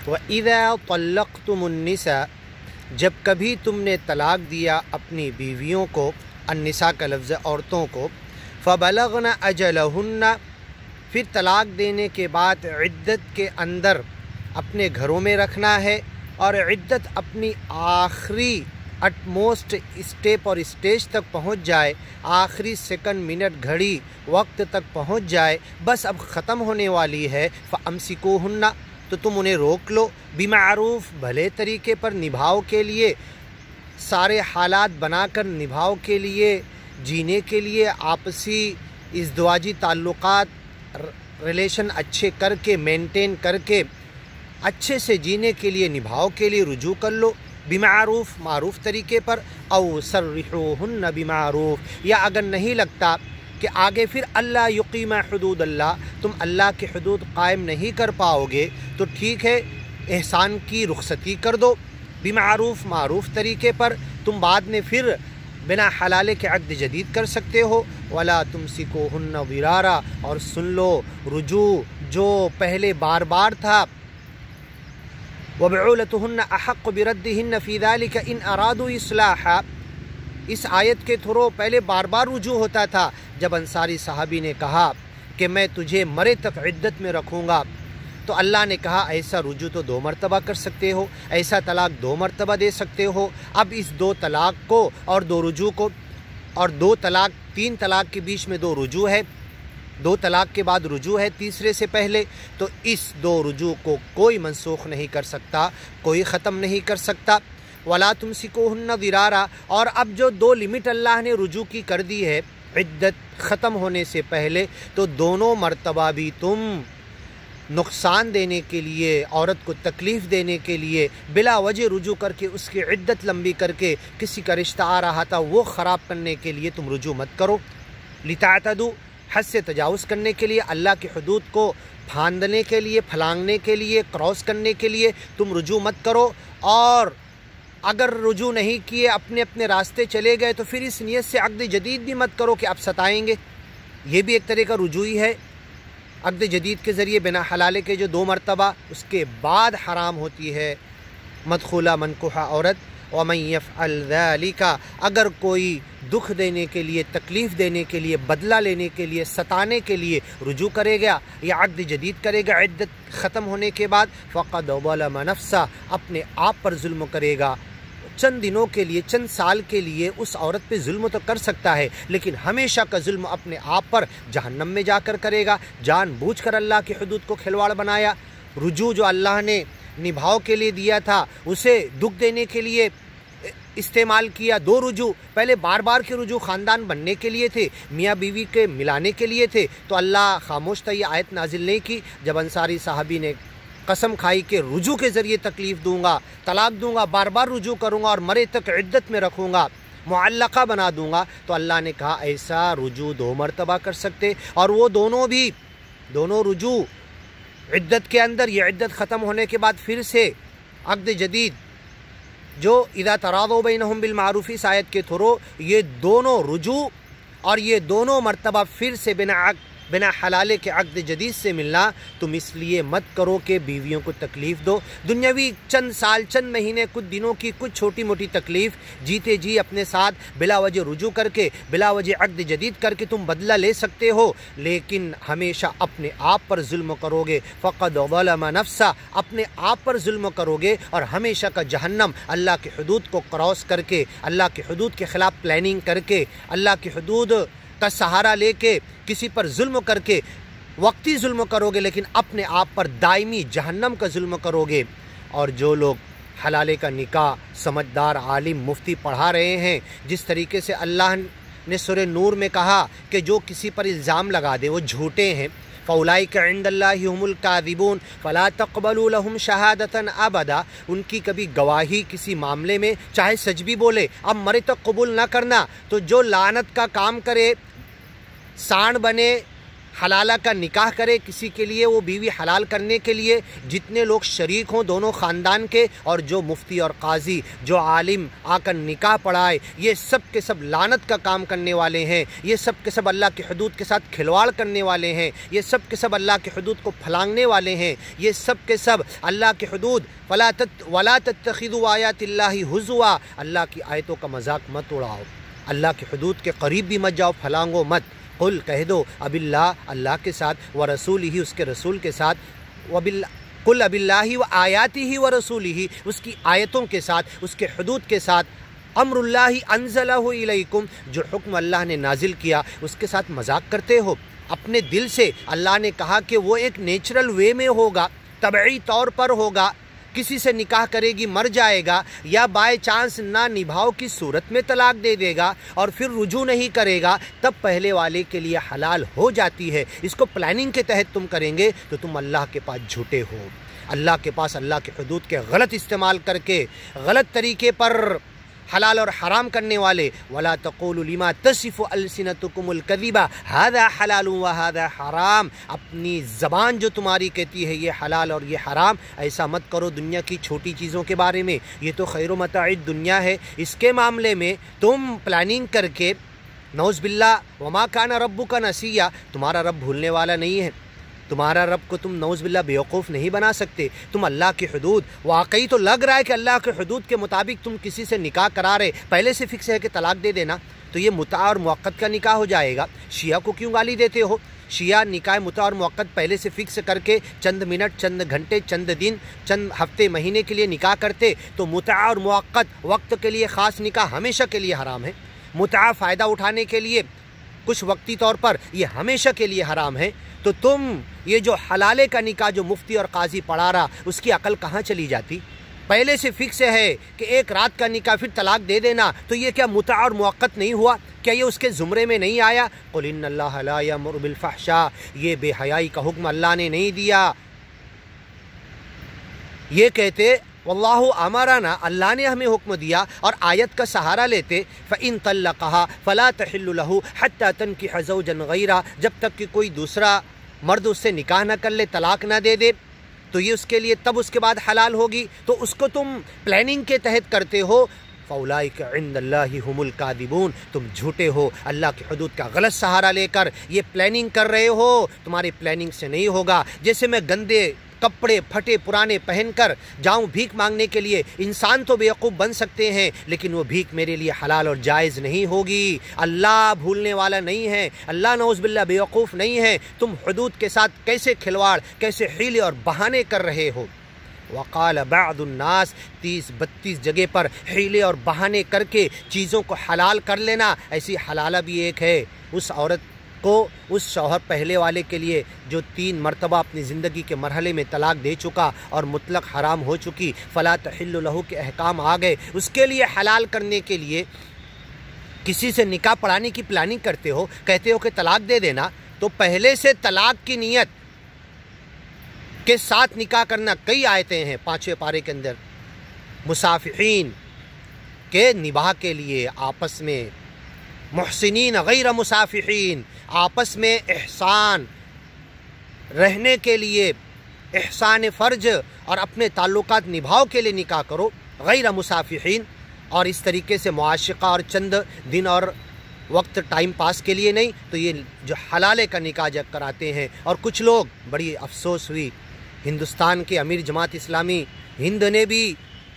وَإِذَا طَلَّقْتُمُ النِّسَاءَ، جب کبھی تم نے طلاق دیا اپنی بیویوں کو، النساء کا لفظ عورتوں کو، فَبَلَغْنَ أَجَلَهُنَّ، پھر طلاق دینے کے بعد عدت کے اندر اپنے گھروں میں رکھنا ہے، اور عدت اپنی آخری اٹموسٹ اسٹیپ اور اسٹیج تک پہنچ جائے، آخری سیکنڈ منٹ گھڑی وقت تک پہنچ جائے، بس اب ختم ہونے والی ہے، فَأَمْسِكُوهُنَّ، تو تم انہیں روک لو، بِمَعْرُوف، بھلے طریقے پر نبھاؤ کے لیے، سارے حالات بنا کر نبھاؤ کے لیے، جینے کے لیے، آپسی ازدواجی تعلقات ریلیشن اچھے کر کے، مینٹین کر کے، اچھے سے جینے کے لیے، نبھاؤ کے لیے رجوع کر لو، بمعروف، معروف طریقے پر، او سرحوہن بمعروف، یا اگر نہیں لگتا کہ آگے پھر اللہ یقیم حدود اللہ، تم اللہ کی حدود قائم نہیں کر پاؤ گے، تو ٹھیک ہے احسان کی رخصتی کر دو، بمعروف، معروف طریقے پر، تم بعد میں پھر بنا حلالے کے عقد جدید کر سکتے ہو، ولا تمسکوہن ضرارا، اور سن لو رجوع جو پہلے بار بار تھا، وبعولتهن احق بردهن في ذلك ان ارادوا اصلاحا، اس آیت کے تھرو پہلے بار بار رجوع ہوتا تھا، جب انصاری صحابی نے کہا کہ میں تجھے مرے تک عدت میں رکھوں گا، تو اللہ نے کہا ایسا رجوع تو 2 مرتبہ کر سکتے ہو، ایسا طلاق 2 مرتبہ دے سکتے ہو، اب اس 2 طلاق کو اور 2 رجوع کو، اور 2 طلاق 3 طلاق کے بیچ میں 2 رجوع ہے، 2 طلاق کے بعد رجوع ہے تیسرے سے پہلے، تو اس 2 رجوع کو کوئی منسوخ نہیں کر سکتا، کوئی ختم نہیں کر سکتا، ولا تمسکوہن ضرارا، اور اب جو 2 لمٹ اللہ نے رجوع کی کر دی ہے عدت ختم ہونے سے پہلے، تو دونوں مرتبہ بھی تم نقصان دینے کے لیے، عورت کو تکلیف دینے کے لیے، بلا وجہ رجوع کر کے، اس کی عدت لمبی کر کے، کسی کا رشتہ آ رہا تھا وہ خراب کرنے کے لیے تم رجوع مت کرو، لتعتدوا، حد سے تجاوز کرنے کے لیے، اللہ کی حدود کو پھاندنے کے لیے، پھلانگنے کے لیے، کراس کرنے کے لیے تم رجوع مت کرو، اور اگر رجوع نہیں کیے، اپنے اپنے راستے چلے گئے، تو پھر اس نیت سے عقد جدید بھی مت کرو کہ اب ستائیں گے، یہ بھی ایک طرح کا رجوع ہی ہے، عقد جدید کے ذریعے بنا حلالے کے جو 2 مرتبہ، اس کے بعد حرام ہوتی ہے مدخولہ منکوحہ عورت، وَمَن يَفْعَلْ ذَلِكَ، اگر کوئی دکھ دینے کے لیے، تکلیف دینے کے لیے، بدلہ لینے کے لیے، ستانے کے لیے رجوع کرے گا یا عقد جدید کرے گا عدت ختم ہونے کے بعد، فَقَدْ ظَلَمَ نَفْسَهُ، اپنے آپ پر ظلم کرے گا، چند دنوں کے لیے، چند سال کے لیے اس عورت پہ ظلم تو کر سکتا ہے، لیکن ہمیشہ کا ظلم اپنے آپ پر جہنم میں جا کر کرے گا، جان بوجھ کر اللہ کی حدود کو کھلواڑ بنایا، رجوع جو اللہ نے نبھاؤ کے لیے دیا تھا اسے دکھ دینے کے لیے استعمال کیا، 2 رجوع، پہلے بار بار کے رجوع خاندان بننے کے لیے تھے، میاں بیوی کے ملانے کے لیے تھے، تو اللہ خاموش تھا، یہ آیت نازل نہیں کی، جب انصاری صحابی نے قسم کھائی کہ رجوع کے ذریعے تکلیف دوں گا، طلاق دوں گا، بار بار رجوع کروں گا اور مرے تک عدت میں رکھوں گا، معلقہ بنا دوں گا، تو اللہ نے کہا ایسا رجوع 2 مرتبہ کر سکتے، اور وہ دونوں رجوع عدت کے اندر، یہ عدت ختم ہونے کے بعد پھر سے عقد جدید جو اذا تراضوا بینہم بالمعروف، اس آیت کے تھرو یہ دونوں رجوع اور یہ دونوں مرتبہ پھر سے بنا حلالے کے عقد جدید سے ملنا تم اس لیے مت کرو کہ بیویوں کو تکلیف دو، دنیاوی چند سال، چند مہینے، کچھ دنوں کی کچھ چھوٹی موٹی تکلیف جیتے جی اپنے ساتھ بلا وجہ رجوع کر کے، بلا وجہ عقد جدید کر کے تم بدلہ لے سکتے ہو، لیکن ہمیشہ اپنے آپ پر ظلم کرو گے، فقد ظلم نفسہ، اپنے آپ پر ظلم کرو گے، اور ہمیشہ کا جہنم اللہ کی حدود کو کراس کر کے، اللہ کی حدود کے خلاف پلاننگ کر کے، اللہ کی حدود کا سہارا لے کے، کسی پر ظلم کر کے وقتی ظلم کرو گے، لیکن اپنے آپ پر دائمی جہنم کا ظلم کرو گے۔ اور جو لوگ حلالے کا نکاح سمجھدار عالم مفتی پڑھا رہے ہیں، جس طریقے سے اللہ نے سورہ نور میں کہا کہ جو کسی پر الزام لگا دے وہ جھوٹے ہیں، فَأُولَئِكَ عِندَ اللَّهِ هُمُ الْكَاذِبُونَ فَلَا تَقْبَلُوا لَهُمْ شَهَادَةً أَبَدًا، ان کی کبھی گواہی کسی معاملے میں چاہے سچ بھی بولے، اب مرے تک قبول نہ کرنا۔ تو جو لعنت کا کام کرے، سانڈ بنے، حلالہ کا نکاح کرے کسی کے لیے وہ بیوی حلال کرنے کے لیے، جتنے لوگ شریک ہوں دونوں خاندان کے، اور جو مفتی اور قاضی جو عالم آ کر نکاح پڑھائے، یہ سب کے سب لعنت کا کام کرنے والے ہیں، یہ سب کے سب اللہ کی حدود کے ساتھ کھلواڑ کرنے والے ہیں، یہ سب کے سب اللہ کی حدود کو پھلانگنے والے ہیں، یہ سب کے سب اللہ کی حدود وَلَا تَتَّخِذُوا آیَاتِ اللَّهِ هُزُوًا، اللہ کی آیتوں کا مذاق مت اڑاؤ، اللہ کی حدود کے قریب بھی مت جاؤ، پھلانگو مت۔ قل کہہ دو اب اللہ کے ساتھ، ورسولہ اس کے رسول کے ساتھ، قل اب اللہ و آیاتہ و رسولہ اس کی آیتوں کے ساتھ، اس کے حدود کے ساتھ، امر اللہ انزلہ الیکم جو حکم اللہ نے نازل کیا اس کے ساتھ مذاق کرتے ہو اپنے دل سے۔ اللہ نے کہا کہ وہ ایک نیچرل وے میں ہوگا، طبعی طور پر ہوگا، کسی سے نکاح کرے گی مر جائے گا، یا بائی چانس نہ نبھاؤ کی صورت میں طلاق دے دے گا اور پھر رجوع نہیں کرے گا، تب پہلے والے کے لیے حلال ہو جاتی ہے۔ اس کو پلاننگ کے تحت تم کریں گے تو تم اللہ کے پاس جھوٹے ہو، اللہ کے پاس اللہ کے حدود کے غلط استعمال کر کے غلط طریقے پر حلال اور حرام کرنے والے۔ وَلَا تَقُولُوا لِمَا تَصِفُ أَلْسِنَتُكُمُ الْكَذِبَ هَذَا حَلَالٌ وَهَذَا حَرَام، اپنی زبان جو تمہاری کہتی ہے یہ حلال اور یہ حرام، ایسا مت کرو دنیا کی چھوٹی چیزوں کے بارے میں، یہ تو خیر و متاع دنیا ہے، اس کے معاملے میں تم پلاننگ کر کے نعوذ باللہ وَمَا كَانَ رَبُّكَ نَسِيًّا، تمہارا رب بھولنے والا نہیں ہے، تمہارا رب کو تم نعوذ باللہ بیوقوف نہیں بنا سکتے۔ تم اللہ کی حدود، واقعی تو لگ رہا ہے کہ اللہ کی حدود کے مطابق تم کسی سے نکاح کرا رہے، پہلے سے فکس ہے کہ طلاق دے دینا، تو یہ متع اور موقت کا نکاح ہو جائے گا۔ شیعہ کو کیوں گالی دیتے ہو؟ شیعہ نکاح متع اور موقت پہلے سے فکس کر کے چند منٹ، چند گھنٹے، چند دن، چند ہفتے، مہینے کے لیے نکاح کرتے، تو متع اور موقت وقت کے لیے خاص نکاح ہمیشہ کے لیے حرام ہے۔ متع فائدہ اٹھانے کے لیے کچھ وقتی طور پر، یہ ہمیشہ کے لیے حرام ہے۔ تو تم یہ جو حلالے کا نکاح جو مفتی اور قاضی پڑھا رہا، اس کی عقل کہاں چلی جاتی؟ پہلے سے فکس ہے کہ ایک رات کا نکاح پھر طلاق دے دینا، تو یہ کیا متع اور موقت نہیں ہوا؟ کیا یہ اس کے زمرے میں نہیں آیا؟ قل ان اللہ لا یامر بالفحشاء، یہ بے حیائی کا حکم اللہ نے نہیں دیا۔ یہ کہتے واللہ امرنا، اللہ نے ہمیں حکم دیا، اور آیت کا سہارا لیتے فَإِن طَلَّقَهَا فَلَا تَحِلُّ لَهُ حَتَّى تَنْكِحَ زَوْجًا غَيْرَهُ، جب تک کہ کوئی دوسرا مرد اس سے نکاح نہ کر لے، طلاق نہ دے دے، تو یہ اس کے لیے تب اس کے بعد حلال ہوگی۔ تو اس کو تم پلاننگ کے تحت کرتے ہو، فَأُولَٰئِكَ عِندَ اللَّهِ هُمُ الْكَاذِبُونَ، تم جھوٹے ہو، اللہ کی حدود کا غلط سہارا لے کر یہ پلاننگ کر رہے ہو، تمہاری پلاننگ سے نہیں ہوگا۔ جیسے میں گندے کپڑے پھٹے پرانے پہن کر جاؤں بھیک مانگنے کے لیے، انسان تو بیوقوف بن سکتے ہیں لیکن وہ بھیک میرے لیے حلال اور جائز نہیں ہوگی۔ اللہ بھولنے والا نہیں ہے، اللہ نعوذ باللہ بیوقوف نہیں ہے۔ تم حدود کے ساتھ کیسے کھلواڑ، کیسے حیلے اور بہانے کر رہے ہو۔ وقال بعض الناس، 30-32 جگہ پر حیلے اور بہانے کر کے چیزوں کو حلال کر لینا، ایسی حلالہ بھی ایک ہے اس عورت کو، اس شوہر پہلے والے کے لیے جو 3 مرتبہ اپنی زندگی کے مرحلے میں طلاق دے چکا اور مطلق حرام ہو چکی، فلا تحل لہ کے احکام آ گئے، اس کے لیے حلال کرنے کے لیے کسی سے نکاح پڑھانے کی پلاننگ کرتے ہو، کہتے ہو کہ طلاق دے دینا، تو پہلے سے طلاق کی نیت کے ساتھ نکاح کرنا، کئی آیتیں ہیں 5ویں پارے کے اندر، مصافحین کے نباہ کے لیے آپس میں، محسنین غیر مصافحین، آپس میں احسان رہنے کے لیے، احسان فرج اور اپنے تعلقات نبھاؤ کے لیے نکاح کرو، غیر مصافحین، اور اس طریقے سے معاشقہ اور چند دن اور وقت ٹائم پاس کے لیے نہیں۔ تو یہ جو حلالے کا نکاح جب کراتے ہیں، اور کچھ لوگ، بڑی افسوس ہوئی، ہندوستان کے امیر جماعت اسلامی ہند نے بھی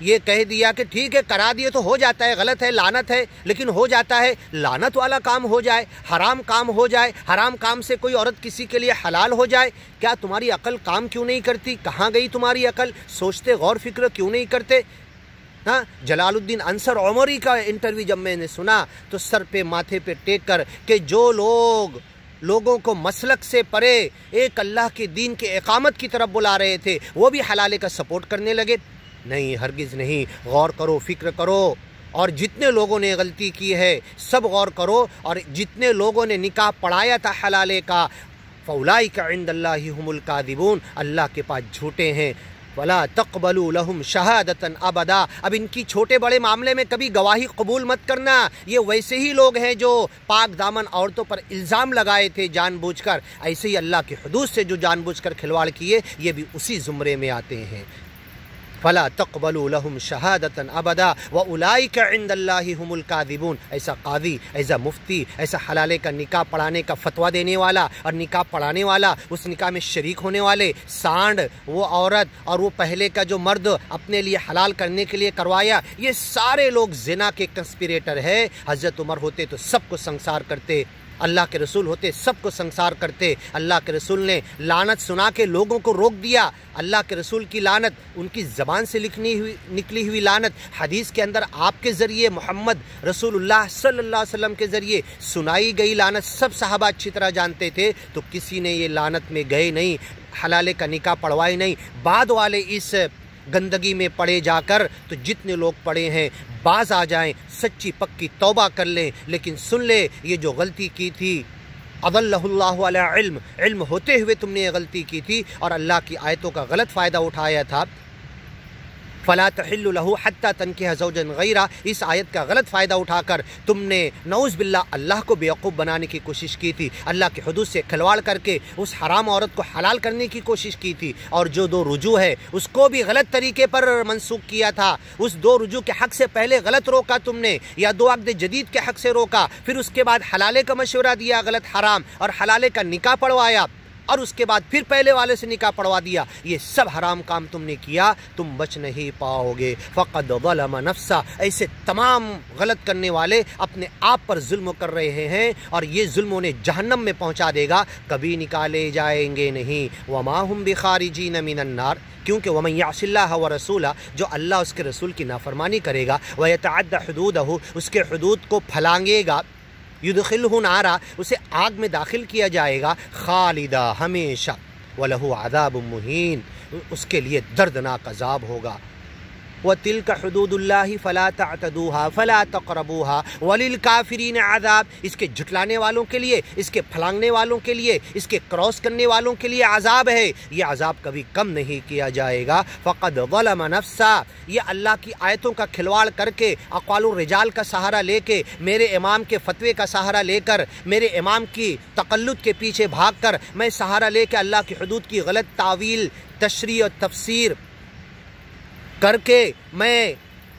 یہ کہہ دیا کہ ٹھیک ہے کرا دیے تو ہو جاتا ہے، غلط ہے، لعنت ہے، لیکن ہو جاتا ہے، لعنت والا کام ہو جائے، حرام کام ہو جائے، حرام کام سے کوئی عورت کسی کے لیے حلال ہو جائے، کیا تمہاری عقل کام کیوں نہیں کرتی؟ کہاں گئی تمہاری عقل؟ سوچتے غور فکر کیوں نہیں کرتے؟ ہاں، جلال الدین انصر عمری کا انٹرویو جب میں نے سنا تو سر پہ ماتھے پہ ٹیک کر کہ جو لوگوں کو مسلک سے پرے ایک اللہ کے دین کے اقامت کی طرف بلا رہے تھے، وہ بھی حلالے کا سپورٹ کرنے لگے۔ نہیں، ہرگز نہیں، غور کرو، فکر کرو، اور جتنے لوگوں نے غلطی کی ہے سب غور کرو، اور جتنے لوگوں نے نکاح پڑھایا تھا حلالے کا، فَأُولَٰئِكَ عِندَ اللَّهِ هُمُ الْكَاذِبُونَ، اللہ کے پاس جھوٹے ہیں۔ وَلَا تَقْبَلُوا لَهُمْ شَهَادَةً أَبَدًا، اب ان کی چھوٹے بڑے معاملے میں کبھی گواہی قبول مت کرنا. یہ ویسے ہی لوگ ہیں جو پاک دامن عورتوں پر الزام لگائے تھے جان بوجھ کر، ایسے ہی اللہ کی حدود سے جو جان بوجھ کر کھلواڑ کیے یہ بھی اسی زمرے میں آتے ہیں. فَلَا تَقْبَلُوا لَهُمْ شَهَادَةً أَبَدًا وَأُولَٰئِكَ عِندَ اللَّهِ هُمُ الْكَاذِبُونَ. ایسا قاضی، ایسا مفتی، ایسا حلالے کا نکاح پڑھانے کا فتویٰ دینے والا اور نکاح پڑھانے والا، اس نکاح میں شریک ہونے والے، سانڈ، وہ عورت اور وہ پہلے کا جو مرد اپنے لیے حلال کرنے کے لیے کروایا، یہ سارے لوگ زنا کے کنسپیریٹر ہے. حضرت عمر ہوتے تو سب کو سنسار کرتے، اللہ کے رسول ہوتے سب کو سنسار کرتے. اللہ کے رسول نے لعنت سنا کے لوگوں کو روک دیا. اللہ کے رسول کی لعنت، ان کی زبان سے نکلی ہوئی لعنت، حدیث کے اندر آپ کے ذریعے محمد رسول اللہ صلی اللہ علیہ وسلم کے ذریعے سنائی گئی لعنت سب صحابہ اچھی طرح جانتے تھے، تو کسی نے یہ لعنت میں گئے نہیں، حلالے کا نکاح پڑھوائے نہیں. بعد والے اس گندگی میں پڑے جا کر، تو جتنے لوگ پڑے ہیں باز آ جائیں، سچی پکی توبہ کر لیں. لیکن سن لے، یہ جو غلطی کی تھی، اضلہ اللہ علی علم، علم ہوتے ہوئے تم نے یہ غلطی کی تھی اور اللہ کی آیتوں کا غلط فائدہ اٹھایا تھا. فلا تحل له حتى تنكح زوجا غیرہ، اس آیت کا غلط فائدہ اٹھا کر تم نے نعوذ باللہ اللہ کو بیوقوف بنانے کی کوشش کی تھی، اللہ کی حدود سے کھلواڑ کر کے اس حرام عورت کو حلال کرنے کی کوشش کی تھی. اور جو 2 رجوع ہے اس کو بھی غلط طریقے پر منسوخ کیا تھا. اس 2 رجوع کے حق سے پہلے غلط روکا تم نے، یا 2 عقد جدید کے حق سے روکا، پھر اس کے بعد حلالے کا مشورہ دیا غلط حرام، اور حلالے کا نکاح پڑھوایا، اور اس کے بعد پھر پہلے والے سے نکاح پڑھوا دیا. یہ سب حرام کام تم نے کیا، تم بچ نہیں پاؤ گے. فقد ظلم نفسا، ایسے تمام غلط کرنے والے اپنے آپ پر ظلم کر رہے ہیں، اور یہ ظلم انہیں جہنم میں پہنچا دے گا، کبھی نکالے جائیں گے نہیں. وما هم بخارجین من النار، کیونکہ ومن یعص اللہ ورسولہ، جو اللہ اس کے رسول کی نافرمانی کرے گا، ویتعد حدودہ، اس کے حدود کو پھلانگے گا، یدخلہ نارا، اسے آگ میں داخل کیا جائے گا، خالدہ، ہمیشہ، وَلَهُ عَذَابٌ مُّهِينٌ، اس کے لیے دردناک عذاب ہوگا. وَتِلْكَ حُدُودُ اللَّهِ فَلَا تَعْتَدُوهَا فَلَا تَقْرَبُوهَا وَلِلْكَافِرِينَ عَذَاب، اس کے جھٹلانے والوں کے لیے، اس کے پھلانگنے والوں کے لیے، اس کے کراس کرنے والوں کے لیے عذاب ہے. یہ عذاب کبھی کم نہیں کیا جائے گا. فقد ظلم نفسا، یہ اللہ کی آیتوں کا کھلواڑ کر کے، اقوال الرجال کا سہارا لے کے، میرے امام کے فتوے کا سہارا لے کر، میرے امام کی تقلد کے پیچھے بھاگ کر، میں سہارا لے کے اللہ کی حدود کی غلط تعویل، تشریح اور تفسیر کر کے، میں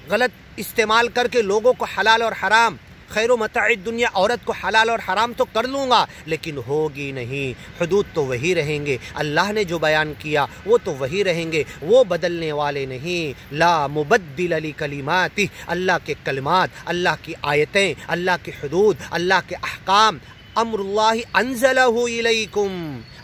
غلط استعمال کر کے لوگوں کو حلال اور حرام، خیر و متاع دنیا، عورت کو حلال اور حرام تو کر لوں گا، لیکن ہوگی نہیں. حدود تو وہی رہیں گے، اللہ نے جو بیان کیا وہ تو وہی رہیں گے، وہ بدلنے والے نہیں. لا مبدل لکلماتہ، اللہ کے کلمات، اللہ کی آیتیں، اللہ کی حدود، اللہ کے احکام، امر اللہ انزلہ الیکم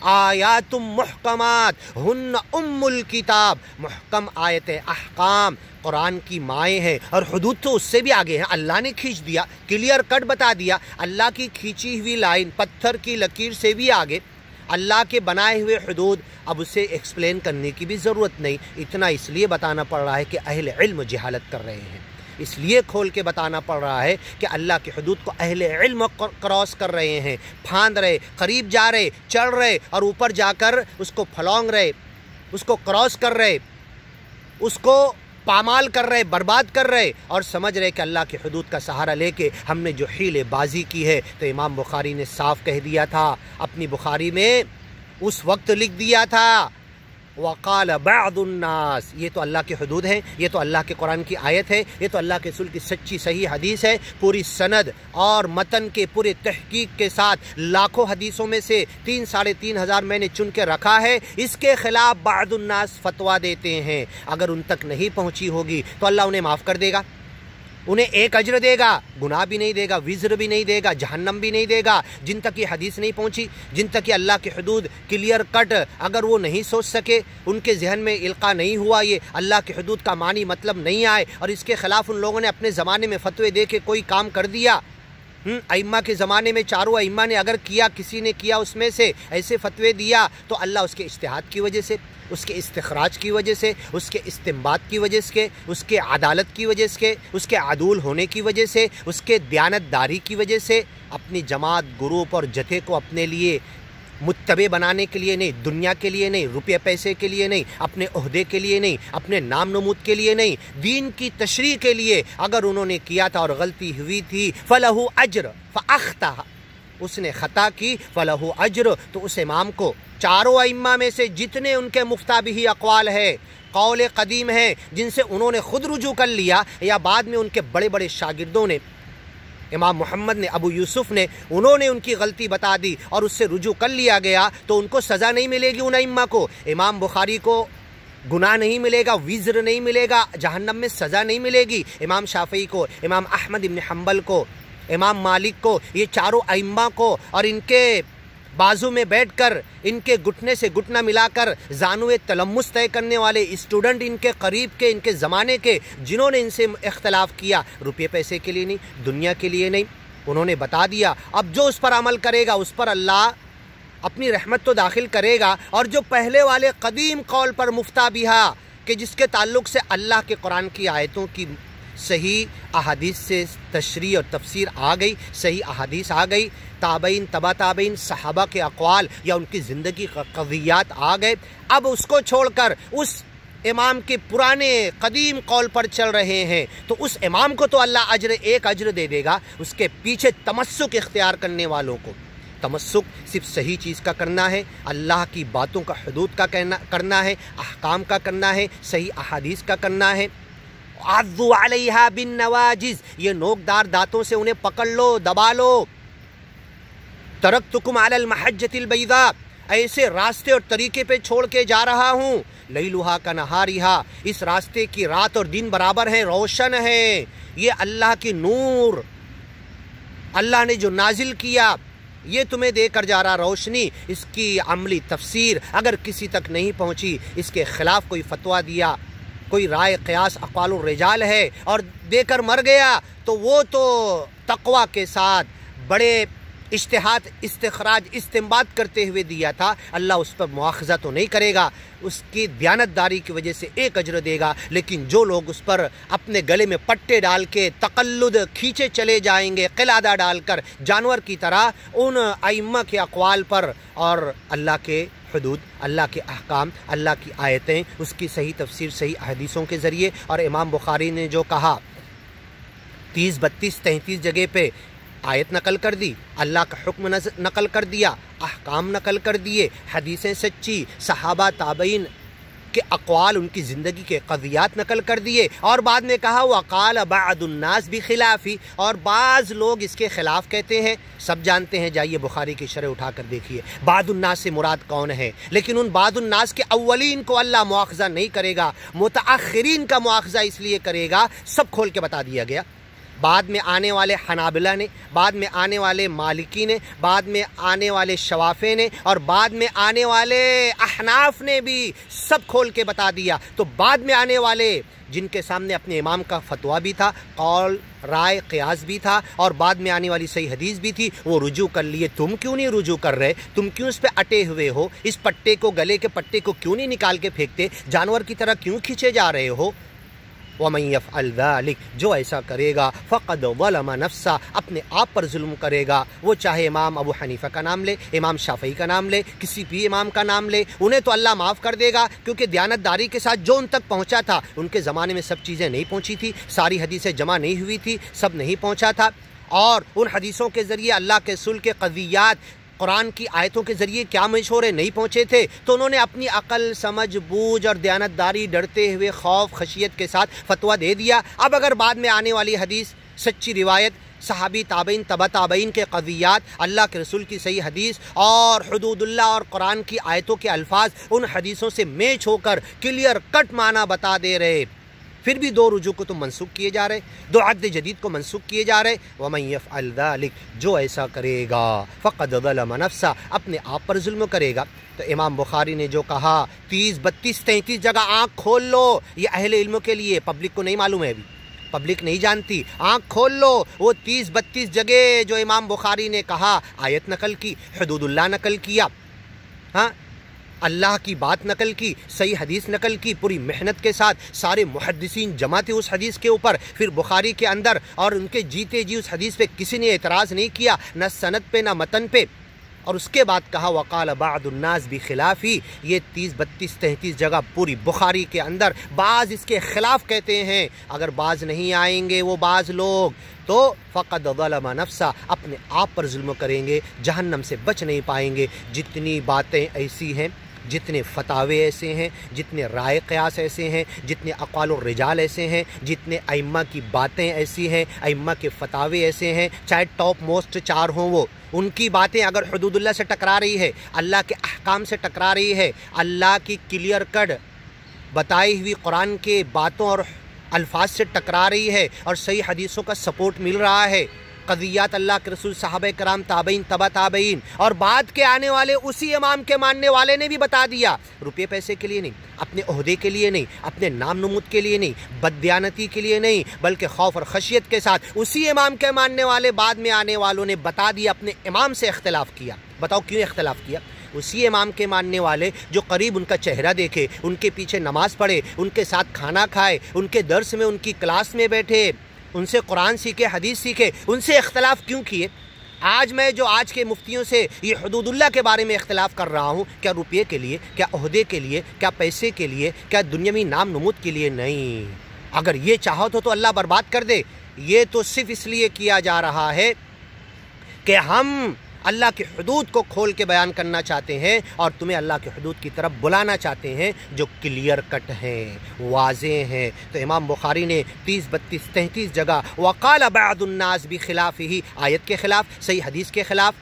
آیات محکمات ہن ام الکتاب، محکم آیتیں، احکام قرآن کی مائیں ہیں، اور حدود تو اس سے بھی آگے ہیں. اللہ نے کھینچ دیا، کلیئر کٹ بتا دیا. اللہ کی کھینچی ہوئی لائن پتھر کی لکیر سے بھی آگے، اللہ کے بنائے ہوئے حدود، اب اسے ایکسپلین کرنے کی بھی ضرورت نہیں. اتنا اس لیے بتانا پڑ رہا ہے کہ اہل علم جہالت کر رہے ہیں، اس لیے کھول کے بتانا پڑ رہا ہے کہ اللہ کی حدود کو اہل علم کراس کر رہے ہیں، پھاند رہے، قریب جا رہے، چڑھ رہے، اور اوپر جا کر اس کو پھلونگ رہے، اس کو کراس کر رہے، اس کو پامال کر رہے، برباد کر رہے، اور سمجھ رہے کہ اللہ کی حدود کا سہارا لے کے ہم نے جو حیلے بازی کی ہے. تو امام بخاری نے صاف کہہ دیا تھا، اپنی بخاری میں اس وقت لکھ دیا تھا، وقال بعض الناس، یہ تو اللہ کی حدود ہے، یہ تو اللہ کے قرآن کی آیت ہے، یہ تو اللہ کے رسول کی سچی صحیح حدیث ہے، پوری سند اور متن کے پورے تحقیق کے ساتھ، لاکھوں حدیثوں میں سے 3 ساڑھے 3 ہزار میں نے چن کے رکھا ہے. اس کے خلاف بعض الناس فتویٰ دیتے ہیں. اگر ان تک نہیں پہنچی ہوگی تو اللہ انہیں معاف کر دے گا، انہیں ایک اجر دے گا، گناہ بھی نہیں دے گا، وزر بھی نہیں دے گا، جہنم بھی نہیں دے گا. جن تک یہ حدیث نہیں پہنچی، جن تک یہ اللہ کی حدود کلیئر کٹ اگر وہ نہیں سوچ سکے، ان کے ذہن میں القاء نہیں ہوا، یہ اللہ کی حدود کا معنی مطلب نہیں آئے، اور اس کے خلاف ان لوگوں نے اپنے زمانے میں فتوے دے کے کوئی کام کر دیا. ائمہ کے زمانے میں چاروں ائمہ نے اگر کیا، کسی نے کیا اس میں سے ایسے فتوے دیا، تو اللہ اس کے اجتہاد کی وجہ سے، اس کے استخراج کی وجہ سے، اس کے استنباط کی وجہ سے، اس کے عدالت کی وجہ سے، اس کے عدول ہونے کی وجہ سے، اس کے دیانت داری کی وجہ سے، اپنی جماعت، گروپ اور جتھے کو اپنے لیے متبع بنانے کے لیے نہیں، دنیا کے لیے نہیں، روپے پیسے کے لیے نہیں، اپنے عہدے کے لیے نہیں، اپنے نام نمود کے لیے نہیں، دین کی تشریح کے لیے اگر انہوں نے کیا تھا اور غلطی ہوئی تھی فَلَهُ أَجْرٌ فَأَخْطَأَ، اس نے خطا کی، فَلَهُ أَجْرٌ، تو اس امام کو چاروں ائمہ میں سے جتنے ان کے مفتہ بھی اقوال ہے، قول قدیم ہیں، جن سے انہوں نے خود رجوع کر لیا یا بعد میں ان کے بڑے بڑے شاگردوں نے، امام محمد نے، ابو یوسف نے، انہوں نے ان کی غلطی بتا دی اور اس سے رجوع کر لیا گیا، تو ان کو سزا نہیں ملے گی ان ائمہ کو۔ امام بخاری کو گناہ نہیں ملے گا، وزر نہیں ملے گا، جہنم میں سزا نہیں ملے گی۔ امام شافعی کو، امام احمد بن حنبل کو، امام مالک کو، یہ چاروں ائمہ کو، اور ان کے بازو میں بیٹھ کر ان کے گھٹنے سے گھٹنا ملا کر زانوِ تلمس طے کرنے والے اسٹوڈنٹ، ان کے قریب کے، ان کے زمانے کے، جنہوں نے ان سے اختلاف کیا، روپے پیسے کے لیے نہیں، دنیا کے لیے نہیں، انہوں نے بتا دیا۔ اب جو اس پر عمل کرے گا اس پر اللہ اپنی رحمت تو داخل کرے گا، اور جو پہلے والے قدیم قول پر مفتہ بہا کہ جس کے تعلق سے اللہ کے قرآن کی آیتوں کی صحیح احادیث سے تشریح اور تفسیر آ گئی، صحیح احادیث آ گئی، تابعین، تبا تابعین، صحابہ کے اقوال یا ان کی زندگی قضیات آ گئے، اب اس کو چھوڑ کر اس امام کے پرانے قدیم قول پر چل رہے ہیں، تو اس امام کو تو اللہ ایک اجر دے دے گا، اس کے پیچھے تمسک اختیار کرنے والوں کو، تمسک صرف صحیح چیز کا کرنا ہے، اللہ کی باتوں کا حدود کا کرنا ہے، احکام کا کرنا ہے، صحیح احادیث کا کرنا ہے۔ عَضُّوا عَلَيْهَا بِالنَّوَاجِذِ، یہ نوکدار دانتوں سے انہیں پکڑ لو، دبا لو۔ تَرَكْتُكُمْ عَلَى الْمَحَجَّةِ الْبَيْضَاءِ، ایسے راستے اور طریقے پہ چھوڑ کے جا رہا ہوں، لیلھا کنہارھا، اس راستے کی رات اور دن برابر ہیں، روشن ہے، یہ اللہ کی نور، اللہ نے جو نازل کیا یہ تمہیں دے کر جا رہا روشنی، اس کی عملی تفسیر اگر کسی تک نہیں پہنچی، اس کے خلاف کوئی فتویٰ دیا، کوئی رائے قیاس اقوال الرجال ہے اور دے کر مر گیا، تو وہ تو تقوی کے ساتھ بڑے اجتہاد، استخراج، استنباط کرتے ہوئے دیا تھا، اللہ اس پر مواخذہ تو نہیں کرے گا، اس کی دیانتداری کی وجہ سے ایک اجر دے گا، لیکن جو لوگ اس پر اپنے گلے میں پٹے ڈال کے تقلد کھینچے چلے جائیں گے، قلادہ ڈال کر جانور کی طرح ان ائمہ کے اقوال پر اور اللہ کے حدود، اللہ کے احکام، اللہ کی آیتیں، اس کی صحیح تفسیر صحیح احادیثوں کے ذریعے، اور امام بخاری نے جو کہا 30، 32، 33 جگہ پہ آیت نقل کر دی، اللہ کا حکم نقل کر دیا، احکام نقل کر دیے، حدیثیں سچی، صحابہ تابعین کے اقوال، ان کی زندگی کے قضیات نقل کر دیے، اور بعد میں کہا وقال بعض الناس بخلافی، اور بعض لوگ اس کے خلاف کہتے ہیں، سب جانتے ہیں، جائیے بخاری کی شرح اٹھا کر دیکھیے، بعض الناس سے مراد کون ہے، لیکن ان بعض الناس کے اولین کو اللہ مواخذہ نہیں کرے گا، متاخرین کا مواخذہ اس لیے کرے گا، سب کھول کے بتا دیا گیا۔ بعد میں آنے والے حنابلہ نے، بعد میں آنے والے مالکی نے، بعد میں آنے والے شوافے نے، اور بعد میں آنے والے احناف نے بھی سب کھول کے بتا دیا، تو بعد میں آنے والے جن کے سامنے اپنے امام کا فتویٰ بھی تھا، قول، رائے، قیاس بھی تھا، اور بعد میں آنے والی صحیح حدیث بھی تھی، وہ رجوع کر لیے۔ تم کیوں نہیں رجوع کر رہے؟ تم کیوں اس پہ اٹے ہوئے ہو؟ اس پٹے کو، گلے کے پٹے کو کیوں نہیں نکال کے پھینکتے؟ جانور کی طرح کیوں کھینچے جا رہے ہو؟ وَمَن يَفْعَلْ ذَلِكَ، جو ایسا کرے گا فَقَدْ ظَلَمَ نَفْسَهُ، اپنے آپ پر ظلم کرے گا۔ وہ چاہے امام ابو حنیفہ کا نام لے، امام شافعی کا نام لے، کسی بھی امام کا نام لے، انہیں تو اللہ معاف کر دے گا، کیونکہ دیانتداری کے ساتھ جو ان تک پہنچا تھا، ان کے زمانے میں سب چیزیں نہیں پہنچی تھی، ساری حدیثیں جمع نہیں ہوئی تھی، سب نہیں پہنچا تھا، اور ان حدیثوں کے ذریعے اللہ کے رسول کے قضیات، قرآن کی آیتوں کے ذریعے کیا مشورے نہیں پہنچے تھے، تو انہوں نے اپنی عقل، سمجھ، بوجھ اور دیانتداری، ڈرتے ہوئے، خوف، خشیت کے ساتھ فتویٰ دے دیا۔ اب اگر بعد میں آنے والی حدیث، سچی روایت، صحابی تابعین، تبع تابعین کے قضیات، اللہ کے رسول کی صحیح حدیث اور حدود اللہ اور قرآن کی آیتوں کے الفاظ ان حدیثوں سے میچ ہو کر کلیئر کٹ معنی بتا دے رہے، پھر بھی دو رجوع کو تم منسوخ کیے جا رہے، دو عہد جدید کو منسوخ کیے جا رہے۔ وَمَن يَفْعَلْ ذَلِكَ، جو ایسا کرے گا فَقَدْ ظَلَمَ نَفْسَهُ، اپنے آپ پر ظلم کرے گا۔ تو امام بخاری نے جو کہا 30، 32، 33 جگہ آنکھ کھول لو، یہ اہل علموں کے لیے، پبلک کو نہیں معلوم ہے، ابھی پبلک نہیں جانتی، آنکھ کھول لو، وہ 30، 32 جگہ جو امام بخاری نے کہا، آیت نقل کی، حدود اللہ نقل کیا، ہاں، اللہ کی بات نقل کی، صحیح حدیث نقل کی، پوری محنت کے ساتھ، سارے محدثین جمع تھے اس حدیث کے اوپر، پھر بخاری کے اندر، اور ان کے جیتے جی اس حدیث پہ کسی نے اعتراض نہیں کیا، نہ سند پہ نہ متن پہ، اور اس کے بعد کہا وقال بعض الناس بخلافی، یہ 30 32 33 جگہ پوری بخاری کے اندر بعض اس کے خلاف کہتے ہیں۔ اگر بعض نہیں آئیں گے وہ بعض لوگ تو فقد ظلم نفسا، اپنے آپ پر ظلم کریں گے، جہنم سے بچ نہیں پائیں گے۔ جتنی باتیں ایسی ہیں، جتنے فتاوے ایسے ہیں، جتنے رائے قیاس ایسے ہیں، جتنے اقوال الرجال ایسے ہیں، جتنے ائمہ کی باتیں ایسی ہیں، ائمہ کے فتاوے ایسے ہیں، چاہے ٹاپ موسٹ 4 ہوں، وہ ان کی باتیں اگر حدود اللہ سے ٹکرا رہی ہے، اللہ کے احکام سے ٹکرا رہی ہے، اللہ کی کلیئر کٹ بتائی ہوئی قرآن کے باتوں اور الفاظ سے ٹکرا رہی ہے اور صحیح حدیثوں کا سپورٹ مل رہا ہے، قضیات اللہ کے رسول، صحابہ کرام، تابعین، تبع تابعین اور بعد کے آنے والے اسی امام کے ماننے والے نے بھی بتا دیا، روپے پیسے کے لیے نہیں، اپنے عہدے کے لیے نہیں، اپنے نام نمود کے لیے نہیں، بددیانتی کے لیے نہیں، بلکہ خوف اور خشیت کے ساتھ اسی امام کے ماننے والے بعد میں آنے والوں نے بتا دیا، اپنے امام سے اختلاف کیا۔ بتاؤ کیوں اختلاف کیا؟ اسی امام کے ماننے والے جو قریب ان کا چہرہ دیکھے، ان کے پیچھے نماز پڑھے، ان کے ساتھ کھانا کھائے، ان کے درس میں، ان کی کلاس میں بیٹھے، ان سے قرآن سیکھے، حدیث سیکھے، ان سے اختلاف کیوں کیے؟ آج میں جو آج کے مفتیوں سے یہ حدود اللہ کے بارے میں اختلاف کر رہا ہوں، کیا روپیے کے لیے، کیا عہدے کے لیے، کیا پیسے کے لیے، کیا دنیاوی نام نمود کے لیے؟ نہیں۔ اگر یہ چاہو تو اللہ برباد کر دے۔ یہ تو صرف اس لیے کیا جا رہا ہے کہ ہم اللہ کی حدود کو کھول کے بیان کرنا چاہتے ہیں اور تمہیں اللہ کی حدود کی طرف بلانا چاہتے ہیں جو کلیئر کٹ ہیں، واضح ہیں۔ تو امام بخاری نے 30 32 33 جگہ وقال بعض الناس بخلافہ، آیت کے خلاف، صحیح حدیث کے خلاف،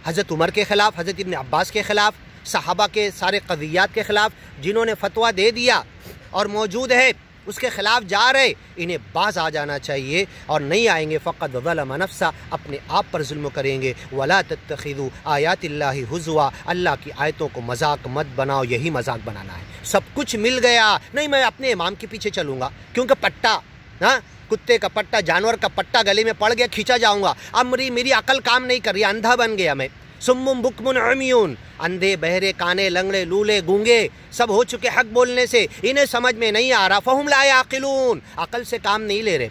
حضرت عمر کے خلاف، حضرت ابن عباس کے خلاف، صحابہ کے سارے قضیات کے خلاف، جنہوں نے فتویٰ دے دیا اور موجود ہے اس کے خلاف جا رہے، انہیں باز آ جانا چاہیے اور نہیں آئیں گے فقط ظلم نفسا، اپنے آپ پر ظلم کریں گے۔ ولا تتخذوا آیات اللہ ہزوا، اللہ کی آیتوں کو مذاق مت بناؤ، یہی مذاق بنانا ہے۔ سب کچھ مل گیا، نہیں میں اپنے امام کے پیچھے چلوں گا کیونکہ پٹا، ہاں کتے کا پٹا، جانور کا پٹا گلے میں پڑ گیا، کھینچا جاؤں گا، اب میری عقل کام نہیں کر رہی، اندھا بن گیا میں، سمم بکم عمیون، اندھے بہرے کانے لنگڑے لولے گونگے سب ہو چکے حق بولنے سے، انہیں سمجھ میں نہیں آ رہا، فہم لا یعقلون، عقل سے کام نہیں لے رہے۔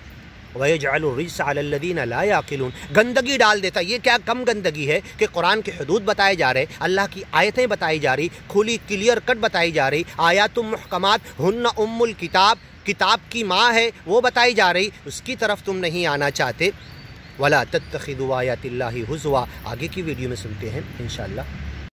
وَيَجْعَلُ الرِّجْسَ عَلَى الَّذِينَ لَا يَعْقِلُونَ، گندگی ڈال دیتا۔ یہ کیا کم گندگی ہے کہ قرآن کے حدود بتائے جا رہے، اللہ کی آیتیں بتائی جا رہی، کھلی کلیئر کٹ بتائی جا رہی، آیات محکمات ہن ام الکتاب، کتاب کی ماں ہے وہ بتائی جا رہی، اس کی طرف تم نہیں آنا چاہتے۔ وَلَا تَتَّخِذُوا آیَاتِ اللَّهِ هُزُوًا، آگے کی ویڈیو میں سنتے ہیں انشاءاللہ۔